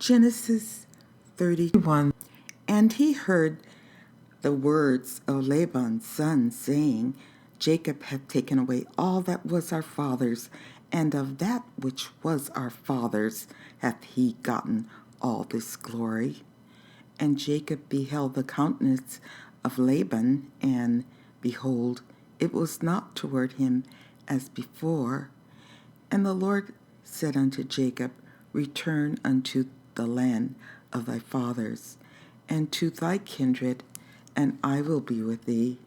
Genesis 31. And he heard the words of Laban's son, saying, Jacob hath taken away all that was our father's, and of that which was our father's hath he gotten all this glory. And Jacob beheld the countenance of Laban, and behold, it was not toward him as before. And the Lord said unto Jacob, Return unto the land of thy fathers, and to thy kindred, and I will be with thee.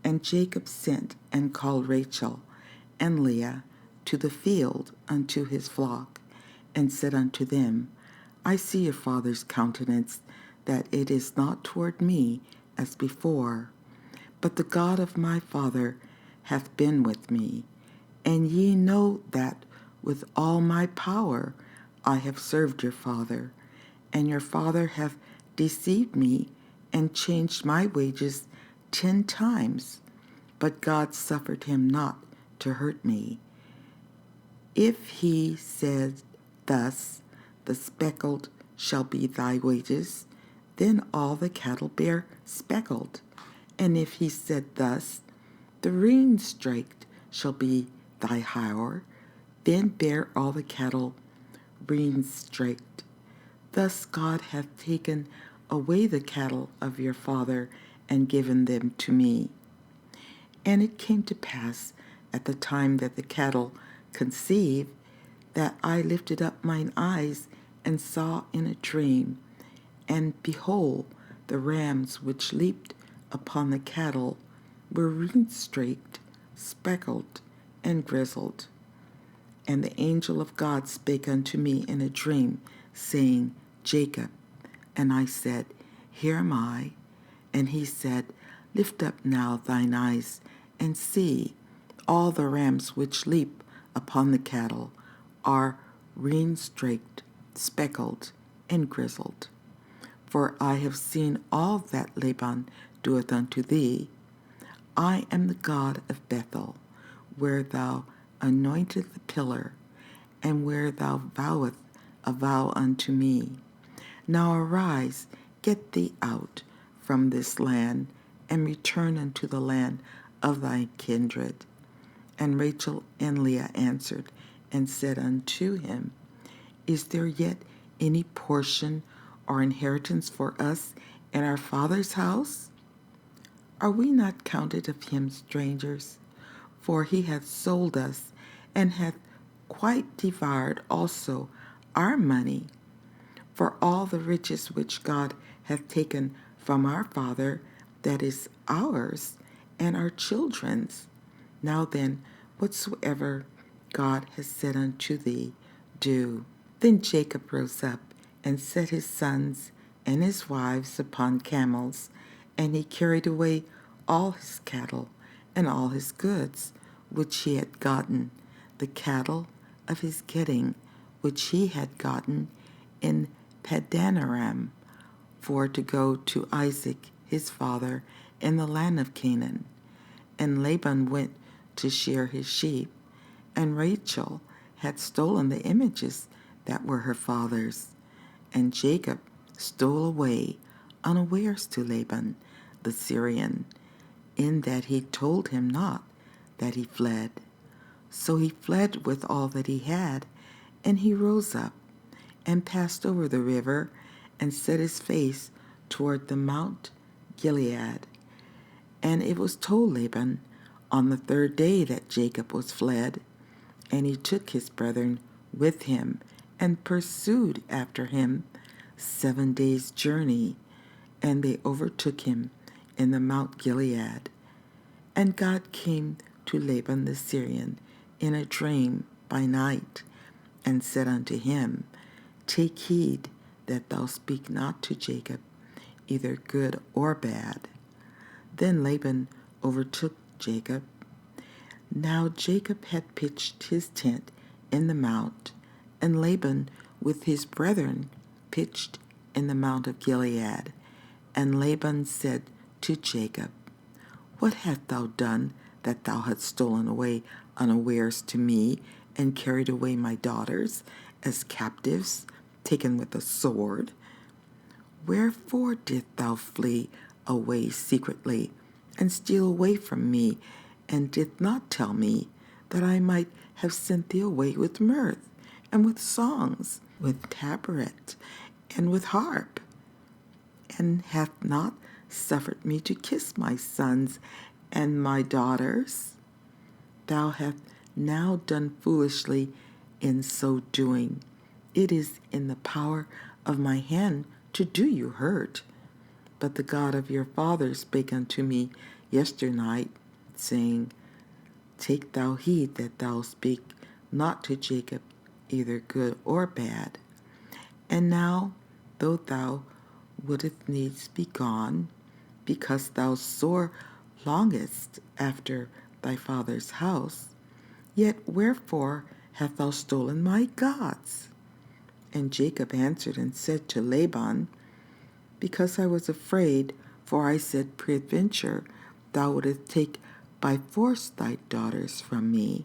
And Jacob sent and called Rachel and Leah to the field unto his flock, and said unto them, I see your father's countenance, that it is not toward me as before, but the God of my father hath been with me. And ye know that with all my power I have served your father, and your father hath deceived me and changed my wages 10 times, but God suffered him not to hurt me. If he said thus, the speckled shall be thy wages, then all the cattle bear speckled. And if he said thus, the ring-straked shall be thy hire, then bear all the cattle ring-straked. Thus God hath taken away the cattle of your father, and given them to me. And it came to pass at the time that the cattle conceived, that I lifted up mine eyes and saw in a dream, and behold, the rams which leaped upon the cattle were ring-straked, speckled, and grizzled. And the angel of God spake unto me in a dream, saying, Jacob. And I said, Here am I. And he said, Lift up now thine eyes, and see, all the rams which leap upon the cattle are ring-straked, speckled, and grizzled. For I have seen all that Laban doeth unto thee. I am the God of Bethel, where thou anointest the pillar, and where thou vowest a vow unto me. Now arise, get thee out from this land, and return unto the land of thy kindred. And Rachel and Leah answered and said unto him, Is there yet any portion or inheritance for us in our father's house? Are we not counted of him strangers? For he hath sold us, and hath quite devoured also our money. For all the riches which God hath taken from our father, that is ours, and our children's. Now then, whatsoever God has said unto thee, do. Then Jacob rose up, and set his sons and his wives upon camels, and he carried away all his cattle and all his goods, which he had gotten, the cattle of his getting, which he had gotten in Padanaram, for to go to Isaac his father in the land of Canaan. And Laban went to shear his sheep, and Rachel had stolen the images that were her father's. And Jacob stole away unawares to Laban the Syrian, in that he told him not that he fled. So he fled with all that he had, and he rose up, and passed over the river, and set his face toward the Mount Gilead. And it was told Laban on the 3rd day that Jacob was fled, and he took his brethren with him, and pursued after him 7 days' journey, and they overtook him in the Mount Gilead. And God came to Laban the Syrian in a dream by night, and said unto him, Take heed that thou speak not to Jacob, either good or bad. Then Laban overtook Jacob. Now Jacob had pitched his tent in the mount, and Laban with his brethren pitched in the Mount of Gilead. And Laban said to Jacob, What hast thou done, that thou hast stolen away unawares to me, and carried away my daughters as captives taken with a sword? Wherefore didst thou flee away secretly, and steal away from me, and did not tell me, that I might have sent thee away with mirth, and with songs, with tabret, and with harp? And hath not suffered me to kiss my sons and my daughters? Thou hast now done foolishly in so doing. It is in the power of my hand to do you hurt. But the God of your fathers spake unto me yesternight, saying, Take thou heed that thou speak not to Jacob either good or bad. And now, though thou wouldst needs be gone, because thou sore longest after thy father's house, yet wherefore hast thou stolen my gods? And Jacob answered and said to Laban, Because I was afraid, for I said, Peradventure thou wouldst take by force thy daughters from me.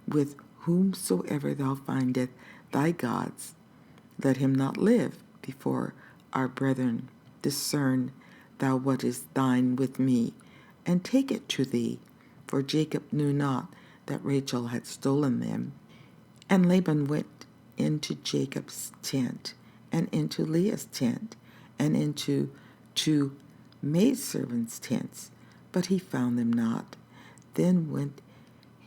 With whomsoever thou findest thy gods, let him not live before our brethren. Discern thou what is thine with me, and take it to thee. For Jacob knew not that Rachel had stolen them. And Laban went into Jacob's tent, and into Leah's tent, and into 2 maidservants' tents, but he found them not. Then went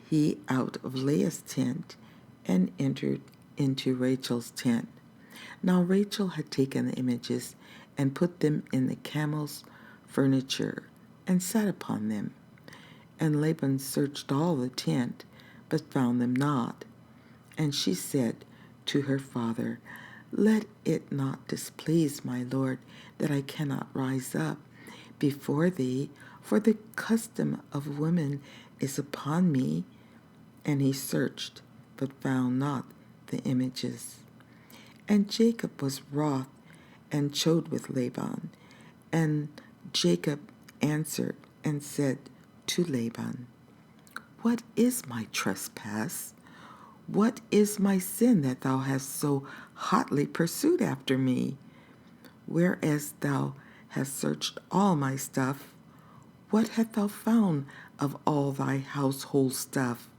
he out of Leah's tent, and entered into Rachel's tent. Now Rachel had taken the images, and put them in the camel's furniture, and sat upon them. And Laban searched all the tent, but found them not. And she said to her father, Let it not displease my lord that I cannot rise up before thee, for the custom of women is upon me. And he searched, but found not the images. And Jacob was wroth, and chode with Laban. And Jacob answered and said to Laban, What is my trespass? What is my sin that thou hast so hotly pursued after me? Whereas thou hast searched all my stuff, what hast thou found of all thy household stuff?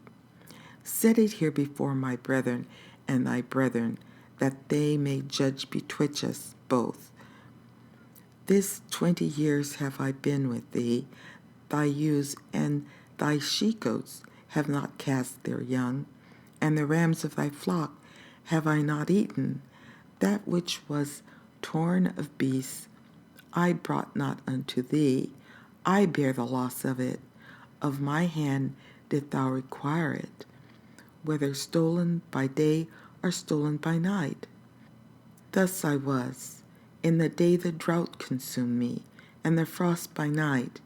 Set it here before my brethren and thy brethren, that they may judge betwixt us both. This 20 years have I been with thee. Thy ewes and thy she-goats have not cast their young, and the rams of thy flock have I not eaten. That which was torn of beasts I brought not unto thee. I bear the loss of it. Of my hand didst thou require it, whether stolen by day or stolen by night. Thus I was. In the day the drought consumed me, and the frost by night,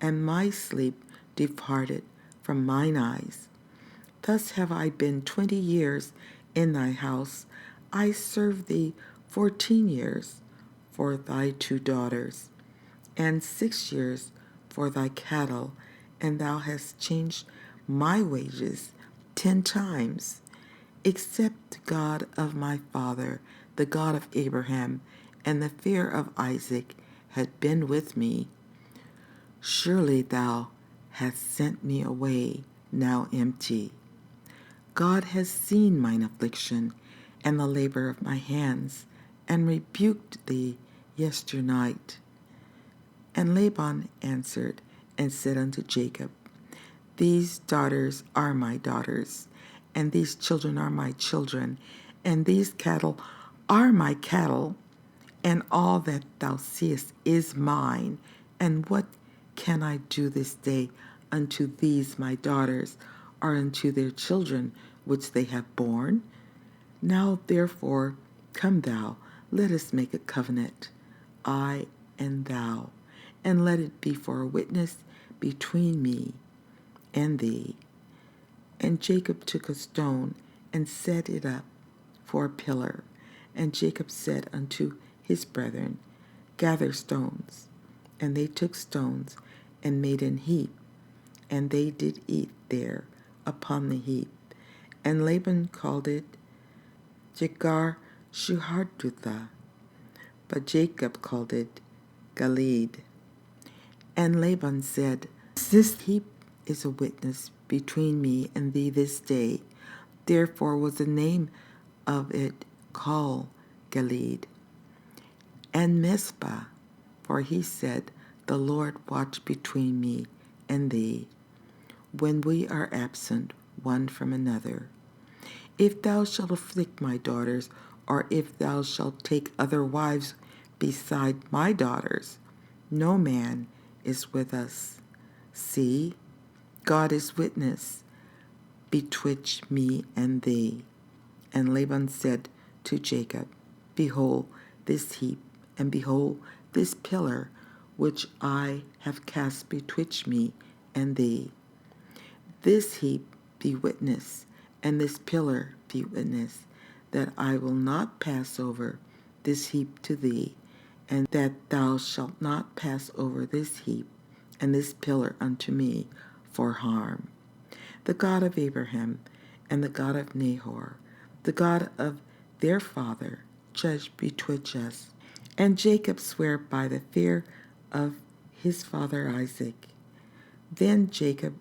and my sleep departed from mine eyes. Thus have I been 20 years in thy house. I served thee 14 years for thy 2 daughters, and 6 years for thy cattle, and thou hast changed my wages 10 times. Except the God of my father, the God of Abraham, and the fear of Isaac had been with me, surely thou hast sent me away now empty. God has seen mine affliction and the labor of my hands, and rebuked thee yesternight. And Laban answered and said unto Jacob, These daughters are my daughters, and these children are my children, and these cattle are my cattle, and all that thou seest is mine. And what can I do this day unto these my daughters, or unto their children which they have borne? Now therefore come thou, let us make a covenant, I and thou, and let it be for a witness between me and thee. And Jacob took a stone and set it up for a pillar. And Jacob said unto his brethren, Gather stones. And they took stones and made an heap, and they did eat there upon the heap. And Laban called it Jegar Shuhartutha, but Jacob called it Gilead. And Laban said, This heap is a witness between me and thee this day. Therefore was the name of it called Gilead. And Mizpah, for he said, The Lord watch between me and thee, when we are absent one from another. If thou shalt afflict my daughters, or if thou shalt take other wives beside my daughters, no man is with us. See, God is witness betwixt me and thee. And Laban said to Jacob, Behold this heap, and behold this pillar, which I have cast betwixt me and thee. This heap be witness, and this pillar be witness, that I will not pass over this heap to thee, and that thou shalt not pass over this heap and this pillar unto me for harm. The God of Abraham and the God of Nahor, the God of their father, judge betwixt us. And Jacob sware by the fear of his father Isaac. Then Jacob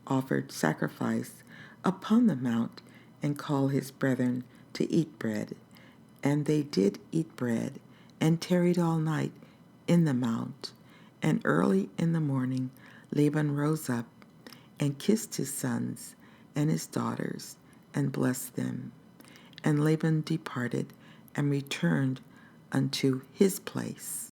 offered sacrifice upon the mount, and called his brethren to eat bread. And they did eat bread, and tarried all night in the mount. And early in the morning Laban rose up, and kissed his sons and his daughters, and blessed them. And Laban departed, and returned unto his place.